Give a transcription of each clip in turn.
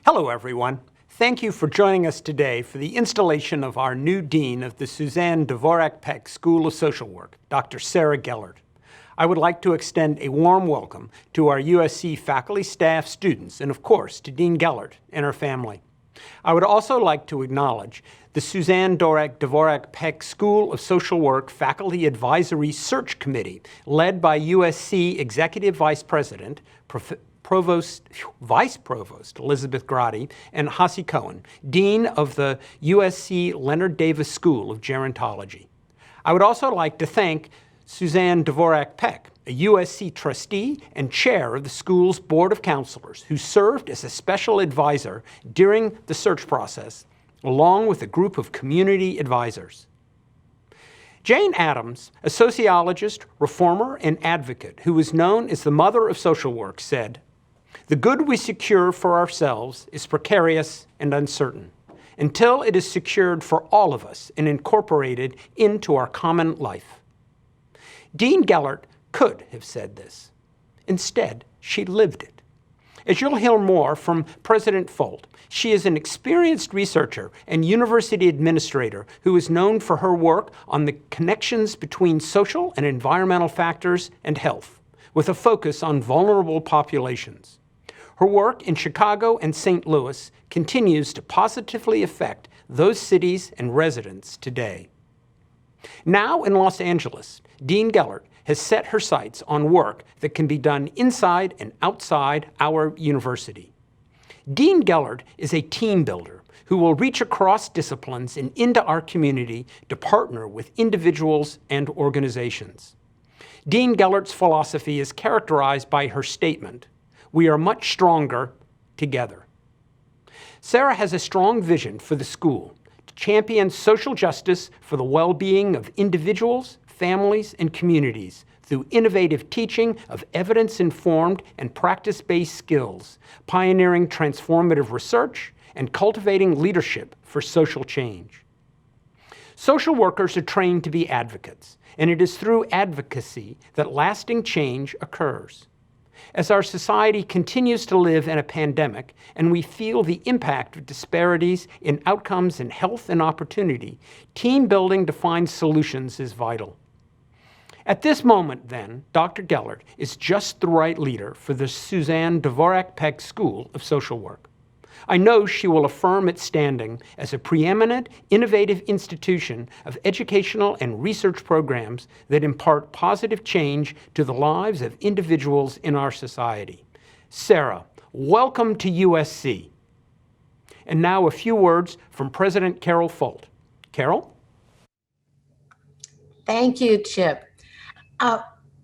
Hello, everyone. Thank you for joining us today for the installation of our new Dean of the Suzanne Dvorak Peck School of Social Work, Dr. Sarah Gellert. I would like to extend a warm welcome to our USC faculty, staff, students, and of course to Dean Gellert and her family. I would also like to acknowledge the Suzanne Dvorak Peck School of Social Work Faculty Advisory Search Committee, led by USC Executive Vice President, Vice Provost Elizabeth Grady, and Hasi Cohen, Dean of the USC Leonard Davis School of Gerontology. I would also like to thank Suzanne Dvorak Peck, a USC trustee and chair of the school's Board of Counselors, who served as a special advisor during the search process, along with a group of community advisors. Jane Addams, a sociologist, reformer, and advocate who is known as the mother of social work, said, "The good we secure for ourselves is precarious and uncertain, until it is secured for all of us and incorporated into our common life." Dean Gellert could have said this. Instead, she lived it. As you'll hear more from President Folt, she is an experienced researcher and university administrator who is known for her work on the connections between social and environmental factors and health, with a focus on vulnerable populations. Her work in Chicago and St. Louis continues to positively affect those cities and residents today. Now in Los Angeles, Dean Gellert has set her sights on work that can be done inside and outside our university. Dean Gellert is a team builder who will reach across disciplines and into our community to partner with individuals and organizations. Dean Gellert's philosophy is characterized by her statement, "We are much stronger together." Sarah has a strong vision for the school to champion social justice for the well-being of individuals, families, and communities through innovative teaching of evidence-informed and practice-based skills, pioneering transformative research, and cultivating leadership for social change. Social workers are trained to be advocates, and it is through advocacy that lasting change occurs. As our society continues to live in a pandemic and we feel the impact of disparities in outcomes in health and opportunity, team building to find solutions is vital. At this moment, then, Dr. Gellert is just the right leader for the Suzanne Dvorak Peck School of Social Work. I know she will affirm its standing as a preeminent, innovative institution of educational and research programs that impart positive change to the lives of individuals in our society. Sarah, welcome to USC. And now a few words from President Carol Folt. Carol? Thank you, Chip.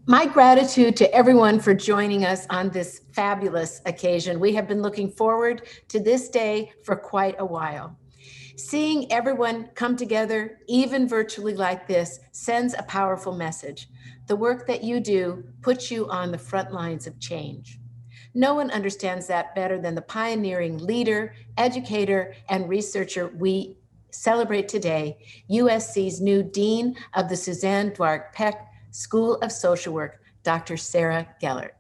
My gratitude to everyone for joining us on this fabulous occasion. We have been looking forward to this day for quite a while. Seeing everyone come together, even virtually like this, sends a powerful message. The work that you do puts you on the front lines of change. No one understands that better than the pioneering leader, educator, and researcher we celebrate today, USC's new Dean of the Suzanne Dvorak Peck School of Social Work, Dr. Sarah Gellert.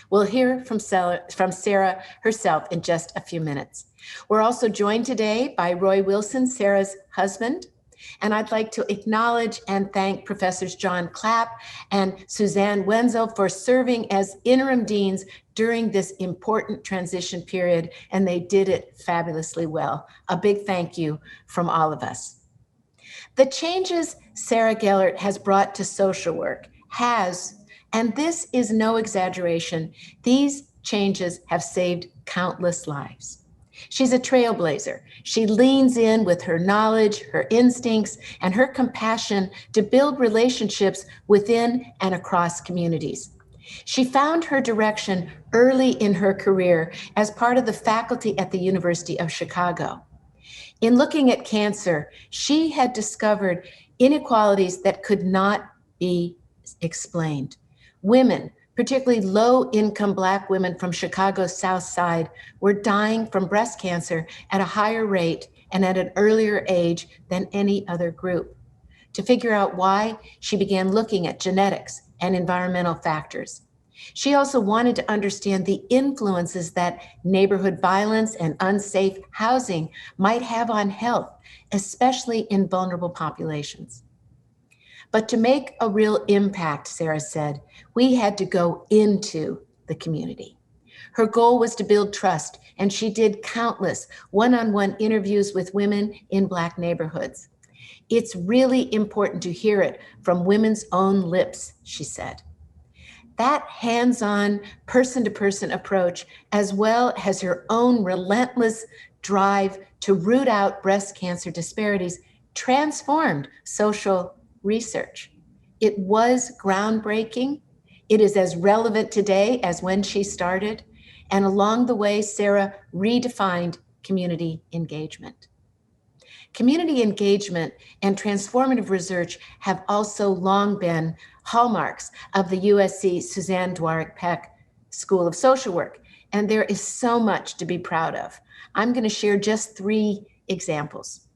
We'll hear from Sarah herself in just a few minutes. We're also joined today by Roy Wilson, Sarah's husband, and I'd like to acknowledge and thank Professors John Clapp and Suzanne Wenzel for serving as interim deans during this important transition period, and they did it fabulously well. A big thank you from all of us. The changes Sarah Gellert has brought to social work and this is no exaggeration, these changes have saved countless lives. She's a trailblazer. She leans in with her knowledge, her instincts, and her compassion to build relationships within and across communities. She found her direction early in her career as part of the faculty at the University of Chicago. In looking at cancer, she had discovered inequalities that could not be explained. Women, particularly low-income Black women from Chicago's South Side, were dying from breast cancer at a higher rate and at an earlier age than any other group. To figure out why, she began looking at genetics and environmental factors. She also wanted to understand the influences that neighborhood violence and unsafe housing might have on health, especially in vulnerable populations. But to make a real impact, Sarah said, we had to go into the community. Her goal was to build trust, and she did countless one-on-one interviews with women in Black neighborhoods. It's really important to hear it from women's own lips, she said. That hands-on, person-to-person approach, as well as her own relentless drive to root out breast cancer disparities, transformed social research. It was groundbreaking. It is as relevant today as when she started. And along the way, Sarah redefined community engagement. Community engagement and transformative research have also long been hallmarks of the USC Suzanne Dworak Peck School of Social Work, and there is so much to be proud of. I'm going to share just 3 examples.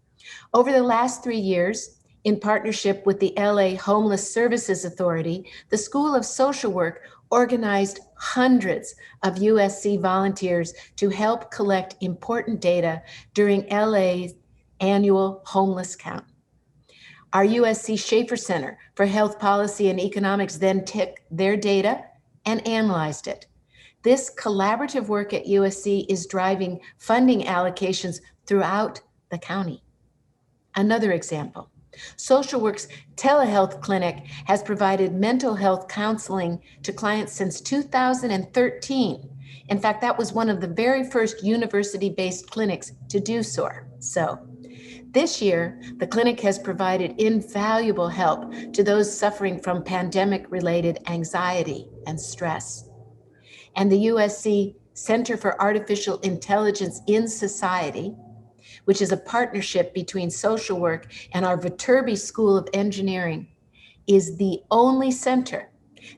Over the last 3 years, in partnership with the LA Homeless Services Authority, the School of Social Work organized hundreds of USC volunteers to help collect important data during LA's annual homeless count. Our USC Schaefer Center for Health Policy and Economics then took their data and analyzed it. This collaborative work at USC is driving funding allocations throughout the county. Another example, SocialWorks telehealth clinic has provided mental health counseling to clients since 2013. In fact, that was one of the very first university-based clinics to do so. This year, the clinic has provided invaluable help to those suffering from pandemic-related anxiety and stress. And the USC Center for Artificial Intelligence in Society, which is a partnership between social work and our Viterbi School of Engineering, is the only center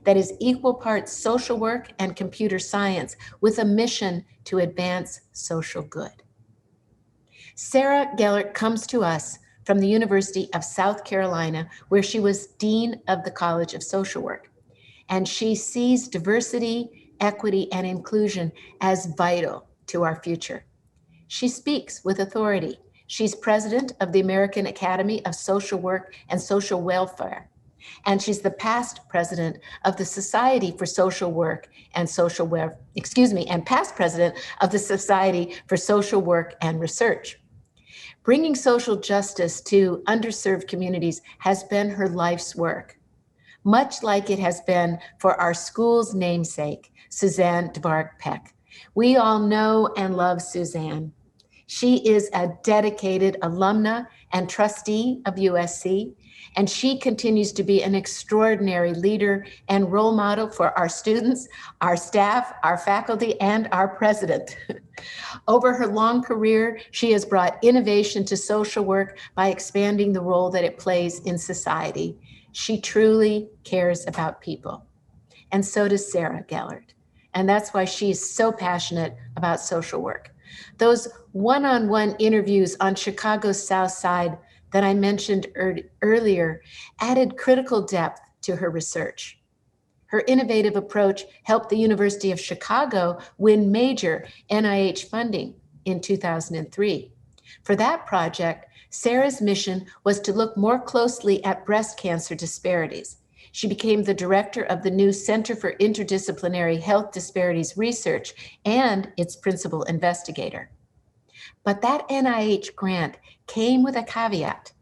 that is equal parts social work and computer science with a mission to advance social good. Sarah Gellert comes to us from the University of South Carolina, where she was Dean of the College of Social Work. And she sees diversity, equity, and inclusion as vital to our future. She speaks with authority. She's president of the American Academy of Social Work and Social Welfare. And she's the past president of the Society for Social Work and and past president of the Society for Social Work and Research. Bringing social justice to underserved communities has been her life's work, much like it has been for our school's namesake, Suzanne Dvorak Peck. We all know and love Suzanne. She is a dedicated alumna and trustee of USC, and she continues to be an extraordinary leader and role model for our students, our staff, our faculty, and our president. Over her long career, she has brought innovation to social work by expanding the role that it plays in society. She truly cares about people. And so does Sarah Gellert. And that's why she's so passionate about social work. Those one-on-one interviews on Chicago's South Side that I mentioned earlier added critical depth to her research. Her innovative approach helped the University of Chicago win major NIH funding in 2003. For that project, Sarah's mission was to look more closely at breast cancer disparities. She became the director of the new Center for Interdisciplinary Health Disparities Research and its principal investigator. But that NIH grant came with a caveat.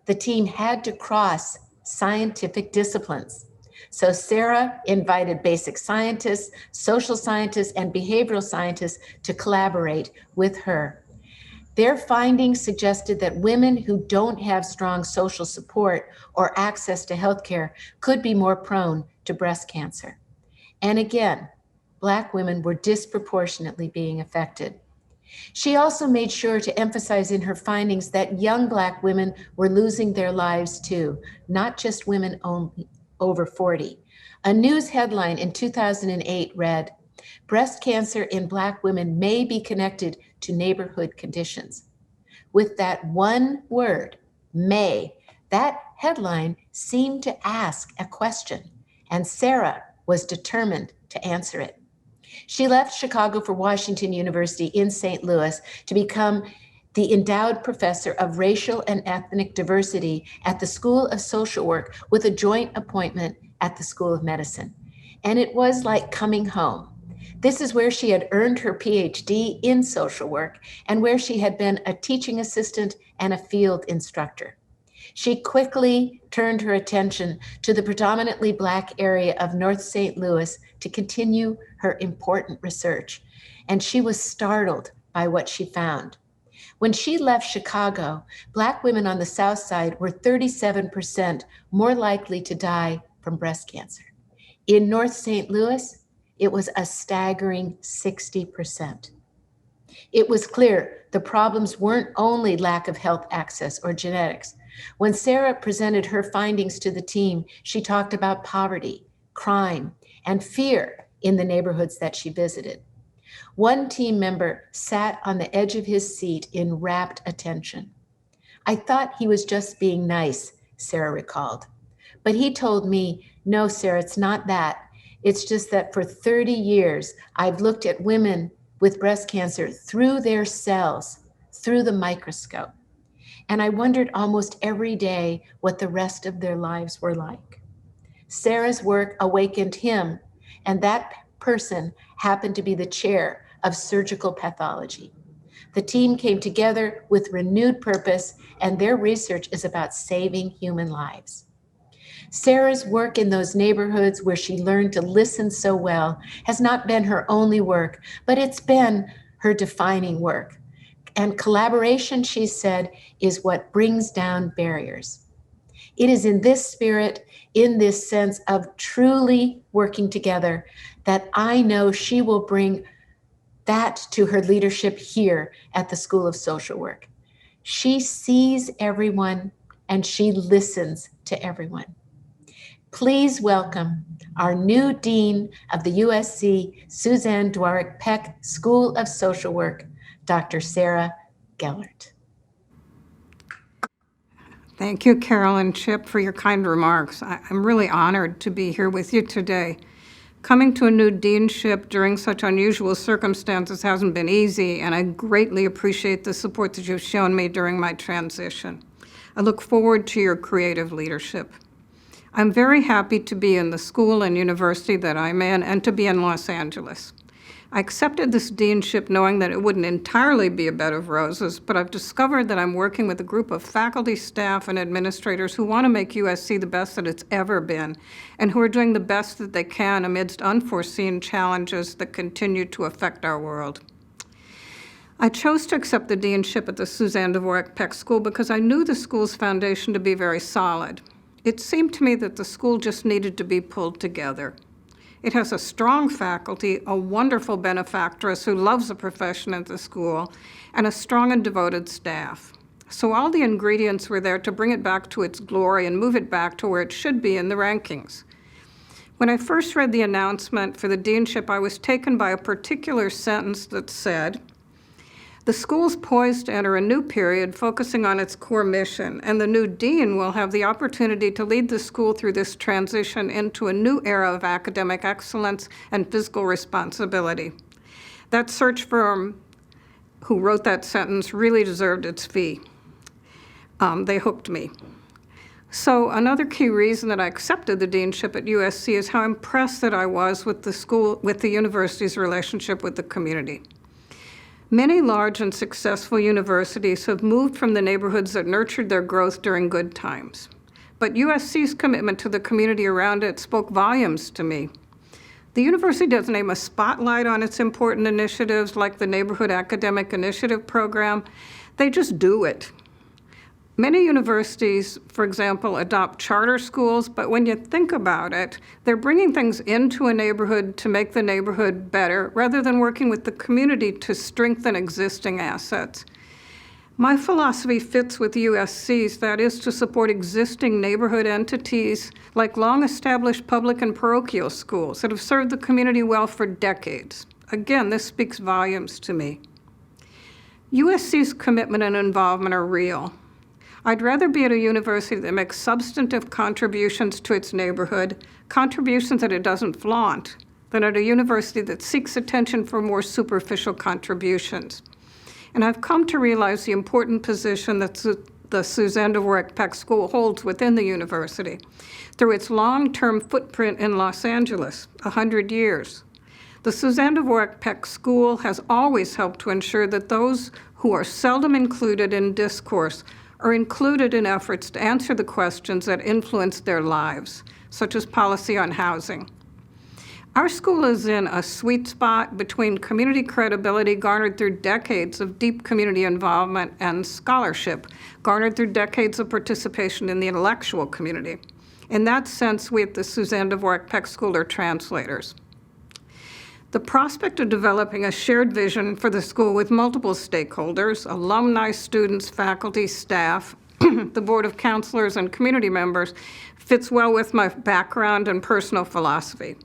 The team had to cross scientific disciplines. So Sarah invited basic scientists, social scientists, and behavioral scientists to collaborate with her. Their findings suggested that women who don't have strong social support or access to healthcare could be more prone to breast cancer. And again, Black women were disproportionately being affected. She also made sure to emphasize in her findings that young Black women were losing their lives too, not just women only over 40. A news headline in 2008 read, "Breast cancer in Black women may be connected to neighborhood conditions." With that one word, may, that headline seemed to ask a question, and Sarah was determined to answer it. She left Chicago for Washington University in St. Louis to become the endowed professor of racial and ethnic diversity at the School of Social Work with a joint appointment at the School of Medicine. And it was like coming home. This is where she had earned her PhD in social work and where she had been a teaching assistant and a field instructor. She quickly turned her attention to the predominantly Black area of North St. Louis to continue her important research, and she was startled by what she found. When she left Chicago, Black women on the South Side were 37% more likely to die from breast cancer. In North St. Louis, it was a staggering 60%. It was clear the problems weren't only lack of health access or genetics. When Sarah presented her findings to the team, she talked about poverty, crime, and fear in the neighborhoods that she visited. One team member sat on the edge of his seat in rapt attention. "I thought he was just being nice," Sarah recalled. "But he told me, 'No, Sarah, it's not that. It's just that for 30 years, I've looked at women with breast cancer through their cells, through the microscope. And I wondered almost every day what the rest of their lives were like.'" Sarah's work awakened him, and that person happened to be the chair of surgical pathology. The team came together with renewed purpose, and their research is about saving human lives. Sarah's work in those neighborhoods where she learned to listen so well has not been her only work, but it's been her defining work. And collaboration, she said, is what brings down barriers. It is in this spirit, in this sense of truly working together, that I know she will bring that to her leadership here at the School of Social Work. She sees everyone and she listens to everyone. Please welcome our new Dean of the USC Suzanne Dworak Peck School of Social Work, Dr. Sarah Gellert. Thank you, Carol and Chip, for your kind remarks. I'm really honored to be here with you today. Coming to a new deanship during such unusual circumstances hasn't been easy, and I greatly appreciate the support that you've shown me during my transition. I look forward to your creative leadership. I'm very happy to be in the school and university that I'm in and to be in Los Angeles. I accepted this deanship knowing that it wouldn't entirely be a bed of roses, but I've discovered that I'm working with a group of faculty, staff, and administrators who want to make USC the best that it's ever been, and who are doing the best that they can amidst unforeseen challenges that continue to affect our world. I chose to accept the deanship at the Suzanne Dvorak Peck School because I knew the school's foundation to be very solid. It seemed to me that the school just needed to be pulled together. It has a strong faculty, a wonderful benefactress who loves the profession at the school, and a strong and devoted staff. So all the ingredients were there to bring it back to its glory and move it back to where it should be in the rankings. When I first read the announcement for the deanship, I was taken by a particular sentence that said, "The school's poised to enter a new period focusing on its core mission, and the new dean will have the opportunity to lead the school through this transition into a new era of academic excellence and fiscal responsibility." That search firm who wrote that sentence really deserved its fee. They hooked me. So another key reason that I accepted the deanship at USC is how impressed that I was with the university's relationship with the community. Many large and successful universities have moved from the neighborhoods that nurtured their growth during good times. But USC's commitment to the community around it spoke volumes to me. The university doesn't aim a spotlight on its important initiatives like the Neighborhood Academic Initiative program. They just do it. Many universities, for example, adopt charter schools, but when you think about it, they're bringing things into a neighborhood to make the neighborhood better rather than working with the community to strengthen existing assets. My philosophy fits with USC's, that is to support existing neighborhood entities like long-established public and parochial schools that have served the community well for decades. Again, this speaks volumes to me. USC's commitment and involvement are real. I'd rather be at a university that makes substantive contributions to its neighborhood, contributions that it doesn't flaunt, than at a university that seeks attention for more superficial contributions. And I've come to realize the important position that the Suzanne Dvorak Peck School holds within the university through its long-term footprint in Los Angeles, 100 years. The Suzanne Dvorak Peck School has always helped to ensure that those who are seldom included in discourse are included in efforts to answer the questions that influence their lives, such as policy on housing. Our school is in a sweet spot between community credibility garnered through decades of deep community involvement and scholarship garnered through decades of participation in the intellectual community. In that sense, we at the Suzanne Dvorak Peck School are translators. The prospect of developing a shared vision for the school with multiple stakeholders, alumni, students, faculty, staff, the Board of Counselors, and community members fits well with my background and personal philosophy.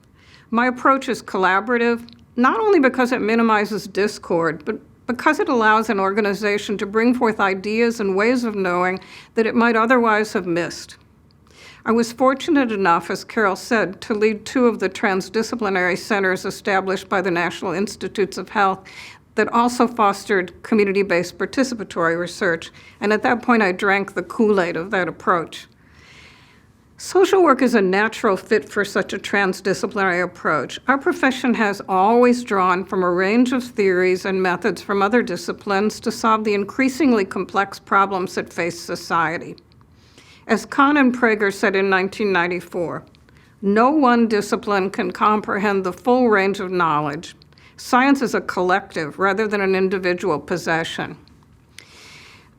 My approach is collaborative, not only because it minimizes discord, but because it allows an organization to bring forth ideas and ways of knowing that it might otherwise have missed. I was fortunate enough, as Carol said, to lead 2 of the transdisciplinary centers established by the National Institutes of Health that also fostered community-based participatory research, and at that point I drank the Kool-Aid of that approach. Social work is a natural fit for such a transdisciplinary approach. Our profession has always drawn from a range of theories and methods from other disciplines to solve the increasingly complex problems that face society. As Kahn and Prager said in 1994, no one discipline can comprehend the full range of knowledge. Science is a collective rather than an individual possession.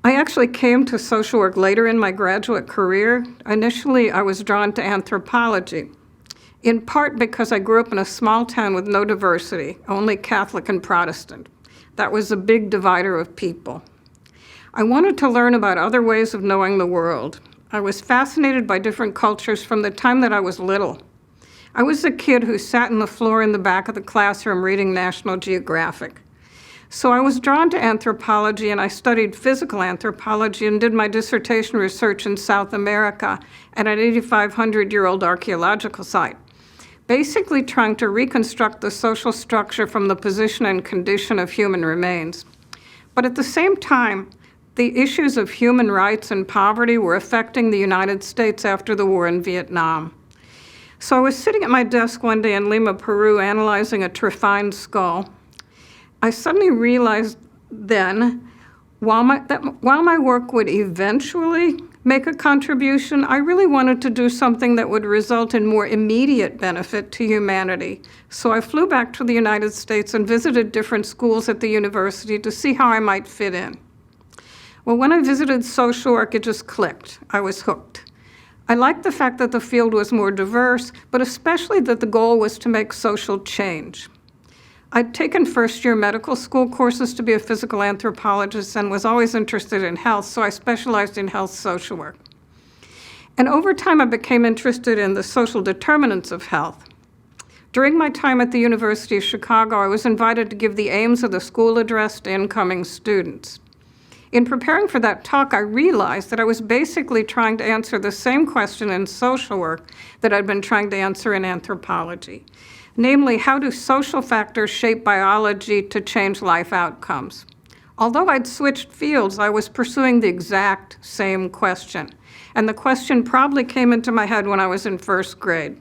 I actually came to social work later in my graduate career. Initially, I was drawn to anthropology, in part because I grew up in a small town with no diversity, only Catholic and Protestant. That was a big divider of people. I wanted to learn about other ways of knowing the world. I was fascinated by different cultures from the time that I was little. I was a kid who sat on the floor in the back of the classroom reading National Geographic. So I was drawn to anthropology, and I studied physical anthropology and did my dissertation research in South America at an 8,500-year-old archaeological site, basically trying to reconstruct the social structure from the position and condition of human remains. But at the same time, the issues of human rights and poverty were affecting the United States after the war in Vietnam. So I was sitting at my desk one day in Lima, Peru, analyzing a trephined skull. I suddenly realized then, while my work would eventually make a contribution, I really wanted to do something that would result in more immediate benefit to humanity. So I flew back to the United States and visited different schools at the university to see how I might fit in. Well, when I visited social work, it just clicked. I was hooked. I liked the fact that the field was more diverse, but especially that the goal was to make social change. I'd taken first-year medical school courses to be a physical anthropologist and was always interested in health, so I specialized in health social work. And over time, I became interested in the social determinants of health. During my time at the University of Chicago, I was invited to give the aims of the school address to incoming students. In preparing for that talk, I realized that I was basically trying to answer the same question in social work that I'd been trying to answer in anthropology. Namely, how do social factors shape biology to change life outcomes? Although I'd switched fields, I was pursuing the exact same question. And the question probably came into my head when I was in first grade.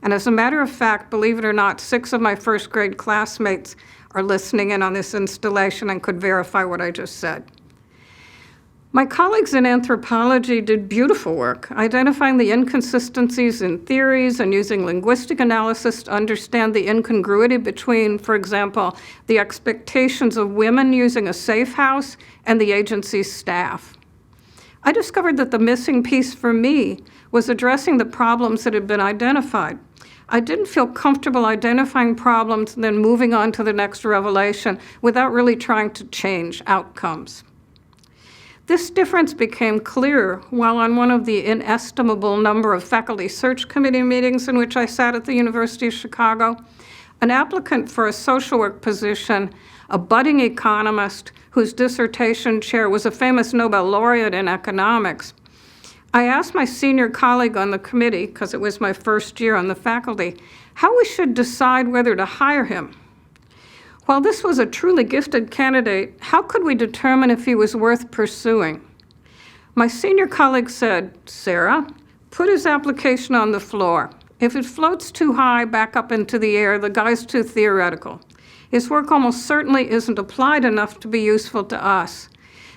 And as a matter of fact, believe it or not, 6 of my first grade classmates are listening in on this installation and could verify what I just said. My colleagues in anthropology did beautiful work, identifying the inconsistencies in theories and using linguistic analysis to understand the incongruity between, for example, the expectations of women using a safe house and the agency's staff. I discovered that the missing piece for me was addressing the problems that had been identified. I didn't feel comfortable identifying problems and then moving on to the next revelation without really trying to change outcomes. This difference became clearer while on one of the inestimable number of faculty search committee meetings in which I sat at the University of Chicago. An applicant for a social work position, a budding economist whose dissertation chair was a famous Nobel laureate in economics. I asked my senior colleague on the committee, because it was my first year on the faculty, how we should decide whether to hire him. While this was a truly gifted candidate, how could we determine if he was worth pursuing? My senior colleague said, "Sarah, put his application on the floor. If it floats too high back up into the air, the guy's too theoretical. His work almost certainly isn't applied enough to be useful to us."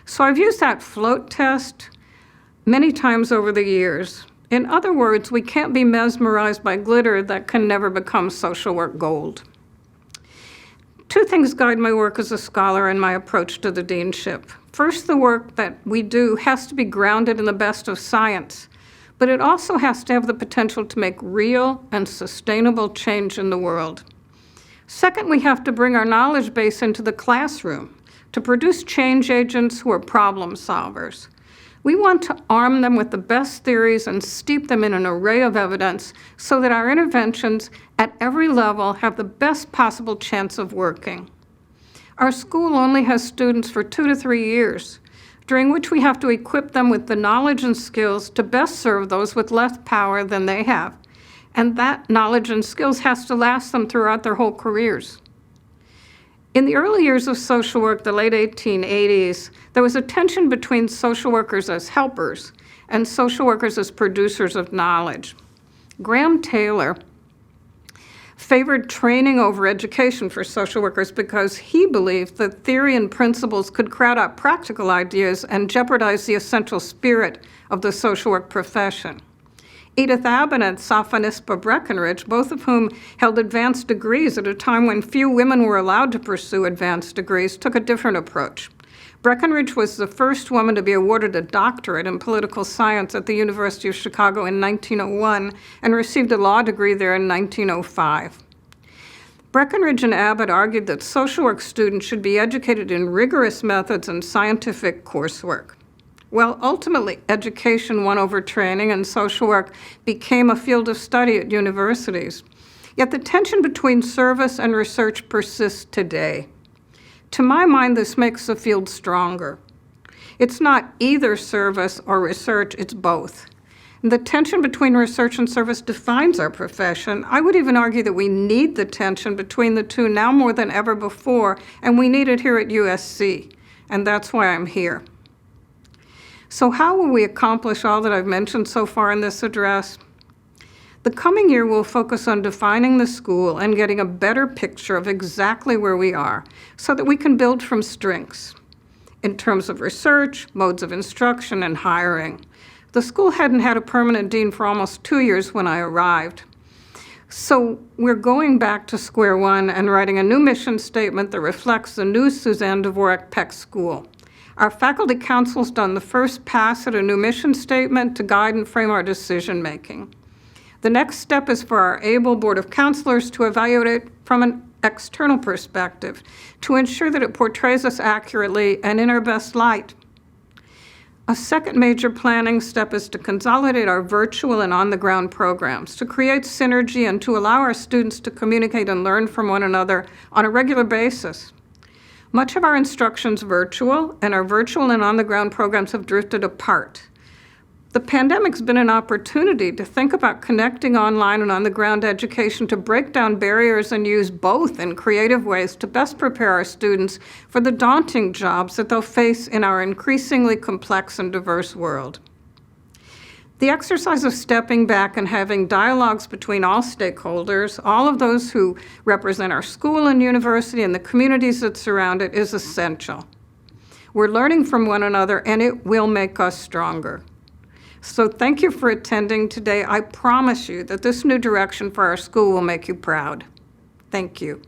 So I've used that float test many times over the years. In other words, we can't be mesmerized by glitter that can never become social work gold. Two things guide my work as a scholar and my approach to the deanship. First, the work that we do has to be grounded in the best of science, but it also has to have the potential to make real and sustainable change in the world. Second, we have to bring our knowledge base into the classroom to produce change agents who are problem solvers. We want to arm them with the best theories and steep them in an array of evidence so that our interventions at every level have the best possible chance of working. Our school only has students for 2 to 3 years, during which we have to equip them with the knowledge and skills to best serve those with less power than they have. And that knowledge and skills has to last them throughout their whole careers. In the early years of social work, the late 1880s, there was a tension between social workers as helpers and social workers as producers of knowledge. Graham Taylor favored training over education for social workers because he believed that theory and principles could crowd out practical ideas and jeopardize the essential spirit of the social work profession. Edith Abbott and Sophonisba Breckenridge, both of whom held advanced degrees at a time when few women were allowed to pursue advanced degrees, took a different approach. Breckenridge was the first woman to be awarded a doctorate in political science at the University of Chicago in 1901 and received a law degree there in 1905. Breckenridge and Abbott argued that social work students should be educated in rigorous methods and scientific coursework. Well, ultimately, education won over training, and social work became a field of study at universities. Yet the tension between service and research persists today. To my mind, this makes the field stronger. It's not either service or research, it's both. And the tension between research and service defines our profession. I would even argue that we need the tension between the two now more than ever before, and we need it here at USC, and that's why I'm here. So how will we accomplish all that I've mentioned so far in this address? The coming year will focus on defining the school and getting a better picture of exactly where we are so that we can build from strengths in terms of research, modes of instruction, and hiring. The school hadn't had a permanent dean for almost 2 years when I arrived. So we're going back to square one and writing a new mission statement that reflects the new Suzanne Dvorak Peck School. Our faculty council's done the first pass at a new mission statement to guide and frame our decision-making. The next step is for our able Board of Counselors to evaluate it from an external perspective to ensure that it portrays us accurately and in our best light. A second major planning step is to consolidate our virtual and on-the-ground programs, to create synergy and to allow our students to communicate and learn from one another on a regular basis. Much of our instruction's virtual, and our virtual and on-the-ground programs have drifted apart. The pandemic's been an opportunity to think about connecting online and on-the-ground education to break down barriers and use both in creative ways to best prepare our students for the daunting jobs that they'll face in our increasingly complex and diverse world. The exercise of stepping back and having dialogues between all stakeholders, all of those who represent our school and university and the communities that surround it, is essential. We're learning from one another, and it will make us stronger. So thank you for attending today. I promise you that this new direction for our school will make you proud. Thank you.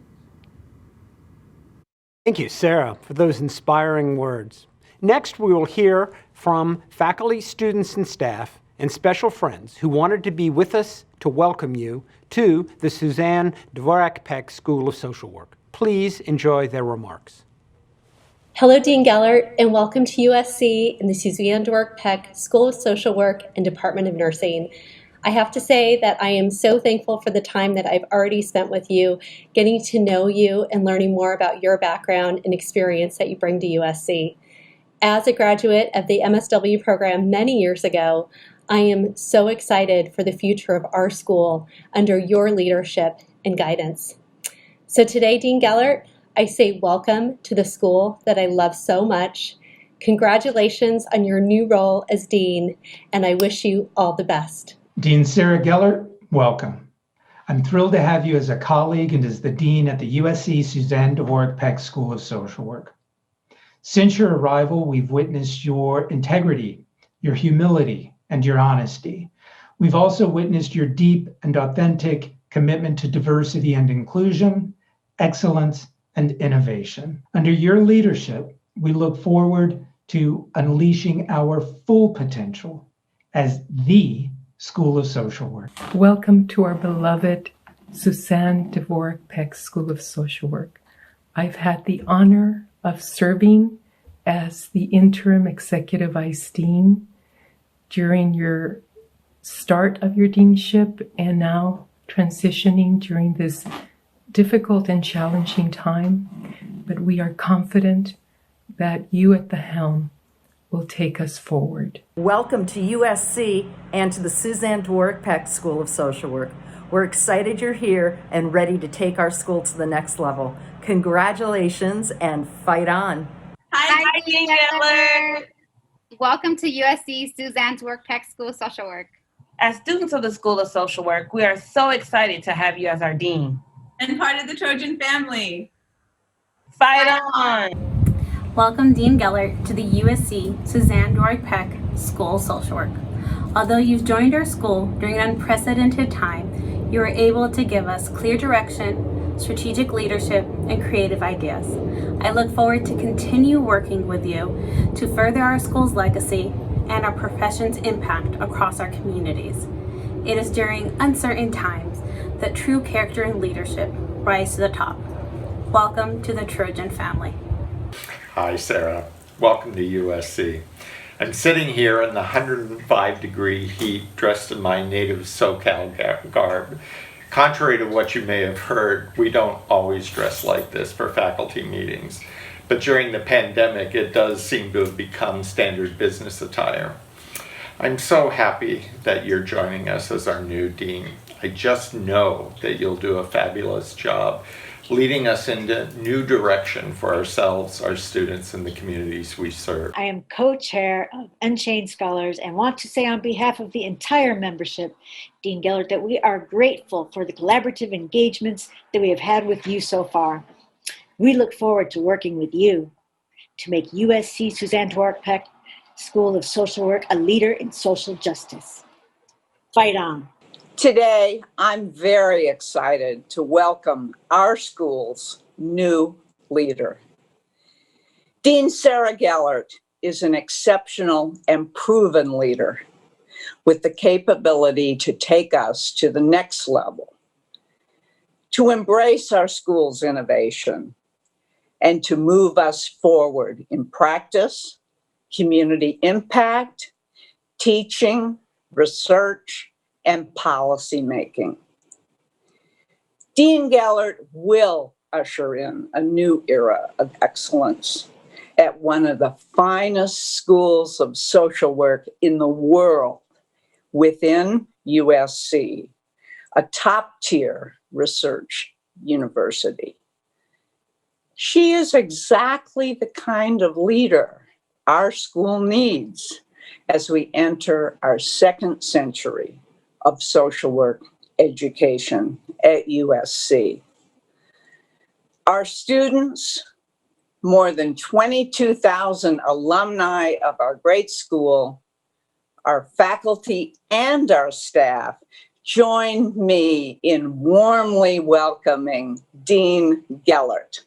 Thank you, Sarah, for those inspiring words. Next, we will hear from faculty, students, and staff and special friends who wanted to be with us to welcome you to the Suzanne Dvorak Peck School of Social Work. Please enjoy their remarks. Hello, Dean Gellert, and welcome to USC and the Suzanne Dvorak Peck School of Social Work and Department of Nursing. I have to say that I am so thankful for the time that I've already spent with you, getting to know you and learning more about your background and experience that you bring to USC. As a graduate of the MSW program many years ago, I am so excited for the future of our school under your leadership and guidance. So today, Dean Gellert, I say welcome to the school that I love so much. Congratulations on your new role as Dean, and I wish you all the best. Dean Sarah Gellert, welcome. I'm thrilled to have you as a colleague and as the Dean at the USC Suzanne Dvorak Peck School of Social Work. Since your arrival, we've witnessed your integrity, your humility, and your honesty. We've also witnessed your deep and authentic commitment to diversity and inclusion, excellence, and innovation. Under your leadership, we look forward to unleashing our full potential as the School of Social Work. Welcome to our beloved Suzanne Dvorak Peck School of Social Work. I've had the honor of serving as the interim executive vice dean during your start of your deanship and now transitioning during this difficult and challenging time. But we are confident that you at the helm will take us forward. Welcome to USC and to the Suzanne Dvorak Peck School of Social Work. We're excited you're here and ready to take our school to the next level. Congratulations and fight on. Hi, Dean Gellert. Welcome to USC Suzanne Dvorak Peck School of Social Work. As students of the School of Social Work, we are so excited to have you as our dean. And part of the Trojan family. Fight on! Welcome, Dean Gellert, to the USC Suzanne Dvorak Peck School of Social Work. Although you've joined our school during an unprecedented time, you were able to give us clear direction, strategic leadership, and creative ideas. I look forward to continue working with you to further our school's legacy and our profession's impact across our communities. It is during uncertain times that true character and leadership rise to the top. Welcome to the Trojan family. Hi, Sarah. Welcome to USC. I'm sitting here in the 105-degree heat, dressed in my native SoCal garb. Contrary to what you may have heard, we don't always dress like this for faculty meetings. But during the pandemic, it does seem to have become standard business attire. I'm so happy that you're joining us as our new dean. I just know that you'll do a fabulous job leading us into new direction for ourselves, our students, and the communities we serve. I am co-chair of Unchained Scholars and want to say on behalf of the entire membership, Dean Gellert, that we are grateful for the collaborative engagements that we have had with you so far. We look forward to working with you to make USC Suzanne Dvorak Peck School of Social Work a leader in social justice. Fight on. Today, I'm very excited to welcome our school's new leader. Dean Sarah Gellert is an exceptional and proven leader with the capability to take us to the next level, to embrace our school's innovation, and to move us forward in practice, community impact, teaching, research, and policy making. Dean Gellert will usher in a new era of excellence at one of the finest schools of social work in the world within USC, a top-tier research university. She is exactly the kind of leader our school needs as we enter our second century of social work education at USC. Our students, more than 22,000 alumni of our great school, our faculty and our staff, join me in warmly welcoming Dean Gellert.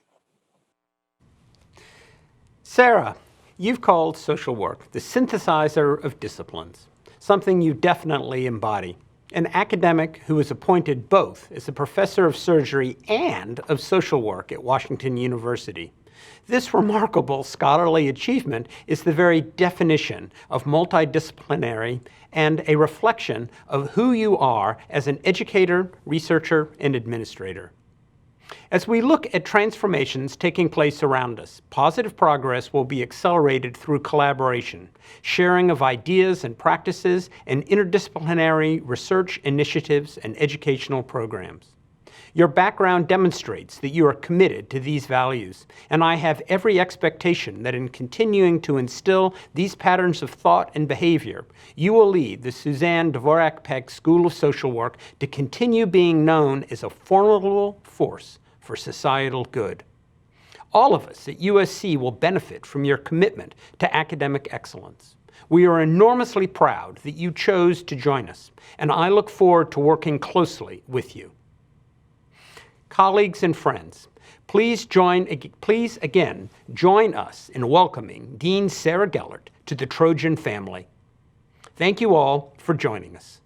Sarah, you've called social work the synthesizer of disciplines, something you definitely embody. An academic who was appointed both as a professor of surgery and of social work at Washington University. This remarkable scholarly achievement is the very definition of multidisciplinary and a reflection of who you are as an educator, researcher, and administrator. As we look at transformations taking place around us, positive progress will be accelerated through collaboration, sharing of ideas and practices, and interdisciplinary research initiatives and educational programs. Your background demonstrates that you are committed to these values, and I have every expectation that in continuing to instill these patterns of thought and behavior, you will lead the Suzanne Dvorak Peck School of Social Work to continue being known as a formidable force for societal good. All of us at USC will benefit from your commitment to academic excellence. We are enormously proud that you chose to join us, and I look forward to working closely with you. Colleagues and friends, please again join us in welcoming Dean Sarah Gellert to the Trojan family. Thank you all for joining us.